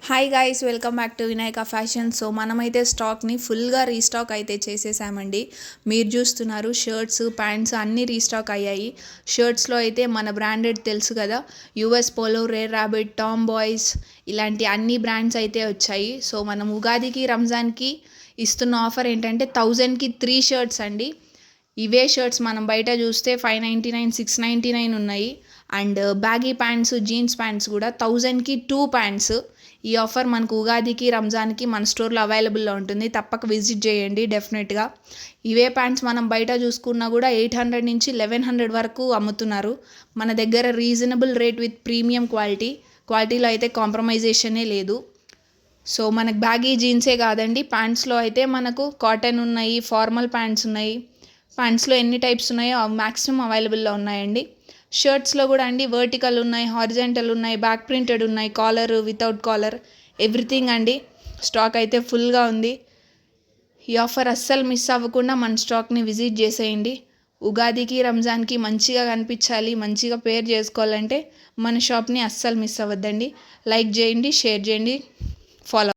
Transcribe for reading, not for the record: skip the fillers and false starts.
Hi guys, welcome back to Vinayaka fashion. So మనమైతే స్టాక్ని ఫుల్గా restock అయితే చేసేసామండి. మీరు చూస్తున్నారు షర్ట్స్, ప్యాంట్స్ అన్నీ రీస్టాక్ అయ్యాయి. షర్ట్స్లో అయితే మన బ్రాండెడ్ తెలుసు కదా, US polo, rare rabbit, Tom boys ఇలాంటి అన్ని బ్రాండ్స్ అయితే వచ్చాయి. సో మనం ఉగాదికి, రంజాన్కి ఇస్తున్న ఆఫర్ ఏంటంటే 1000కి 3 షర్ట్స్ అండి. ఇవే షర్ట్స్ మనం బయట చూస్తే 599, 699 ఉన్నాయి. And baggy pants, jeans pants కూడా 1000కి 2 ప్యాంట్స్. ఈ ఆఫర్ మనకు ఉగాదికి, రంజాన్కి మన స్టోర్లో అవైలబుల్లో ఉంటుంది. తప్పక విజిట్ చేయండి డెఫినెట్గా. ఇవే ప్యాంట్స్ మనం బయట చూసుకున్నా కూడా 800 నుంచి 1100 వరకు అమ్ముతున్నారు. మన దగ్గర రీజనబుల్ రేట్ విత్ ప్రీమియం క్వాలిటీలో అయితే కాంప్రమైజేషనే లేదు. సో మనకు బ్యాగీ జీన్సే కాదండి, ప్యాంట్స్లో అయితే మనకు కాటన్ ఉన్నాయి, ఫార్మల్ ప్యాంట్స్ ఉన్నాయి. ప్యాంట్స్లో ఎన్ని టైప్స్ ఉన్నాయో మ్యాక్సిమం అవైలబుల్లో ఉన్నాయండి. షర్ట్స్లో కూడా అండి వర్టికల్ ఉన్నాయి, హారిజాంటల్ ఉన్నాయి, బ్యాక్ ప్రింటెడ్ ఉన్నాయి, కాలర్, వితౌట్ కాలర్, ఎవ్రీథింగ్ అండి. స్టాక్ అయితే ఫుల్గా ఉంది. ఈ ఆఫర్ అస్సలు మిస్ అవ్వకుండా మన స్టాక్ని విజిట్ చేసేయండి. ఉగాదికి, రంజాన్కి మంచిగా కనిపించాలి, మంచిగా పేర్ చేసుకోవాలంటే మన షాప్ని అస్సలు మిస్ అవ్వద్దండి. లైక్ చేయండి, షేర్ చేయండి, ఫాలో